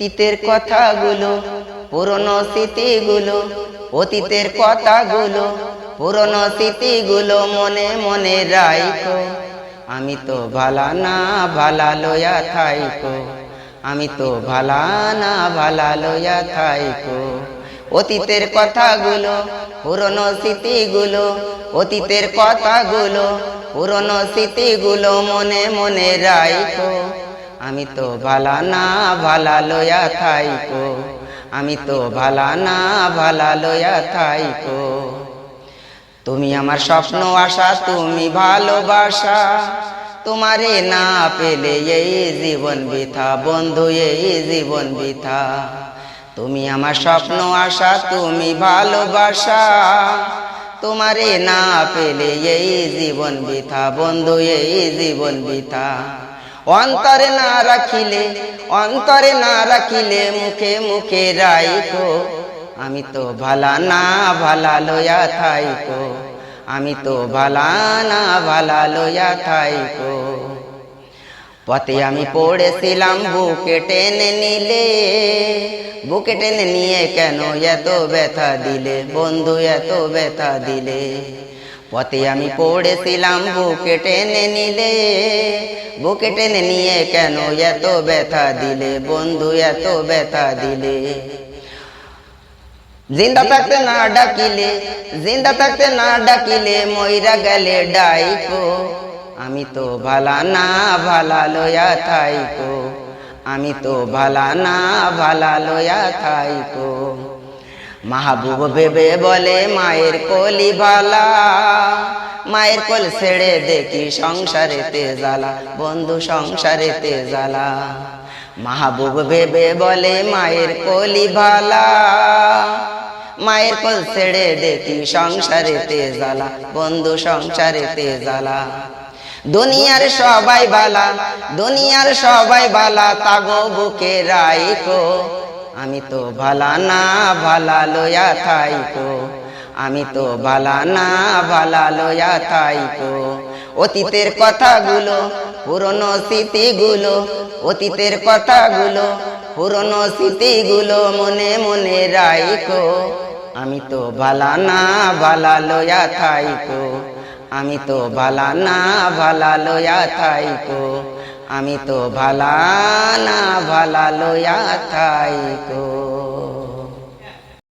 অতীতের কথাগুলো, পুরনো স্মৃতিগুলো, অতীতের কথাগুলো, পুরনো স্মৃতিগুলো মনে মনে রাইখো। আমি তো ভালা না ভালা লইয়া থাইকো, আমি তো ভালা না ভালা লইয়া থাইকো। অতীতের কথাগুলো, পুরনো স্মৃতিগুলো, অতীতের কথাগুলো, পুরনো স্মৃতিগুলো মনে মনে রাইখো। আমি তো ভালা না ভালা লইয়া থাইকো, আমি তো ভালা না ভালা লইয়া থাইকো। তুমি আমার স্বপ্ন আশা, তুমি ভালোবাসা, তোমারে না পেলে এই জীবন বৃথা, বন্ধু এই জীবন বৃথা। তুমি আমার স্বপ্ন আশা, তুমি ভালোবাসা, তোমারে না পেলে এই জীবন বৃথা, বন্ধু এই জীবন বৃথা। অন্তরে না রাখিলে, অন্তরে না রাখিলে মুখে মুখে রাইখো। আমি তো ভালা না ভালা লইয়া থাইকো, আমি তো ভালা না ভালা লইয়া থাইকো। পথে আমি পড়েছিলাম বুকে টেনে নিলে, বুকে টেনে নিয়ে কেন এত ব্যথা দিলে, বন্ধু এত ব্যথা দিলে। পথে আমি পড়েছিলাম বুকে টেনে নিলে, বুকে টেনে নিয়ে কেন এত ব্যথা দিলে, বন্ধু এত ব্যথা দিলে। জিন্দা থাকতে না ডাকিলে, জিন্দা থাকতে না ডাকিলে মইরা গেলে ডাইকো। আমি তো ভালা না ভালা লইয়া থাইকো, আমি তো ভালা না ভালা লইয়া থাইকো। মাহবুব ভেবে বলে মায়ের কোলি ভালা, মায়ের কোল ছেড়ে দেখি সংসারেতে জ্বালা, বন্ধু সংসারেতে জ্বালা। মাহবুব ভেবে বলে মায়ের কোলি ভালা, মায়ের কোল ছেড়ে দেখি সংসারেতে জ্বালা, বন্ধু সংসারেতে জ্বালা। দুনিয়ার সবাই বালা, দুনিয়ার সবাই বালা, তাগো বুকে রাইখো। আমি তো ভালা না ভালা লইয়া থাইকো, আমি তো ভালা না ভালা লইয়া থাইকো। অতীতের কথাগুলো, পুরনো স্মৃতিগুলো, অতীতের কথাগুলো, পুরনো স্মৃতিগুলো মনে মনে রাইখো। আমি তো ভালা না ভালা লইয়া থাইকো, আমি তো ভালা না ভালা লইয়া থাইকো, আমি তো ভালা না ভালা লইয়া থাইকো।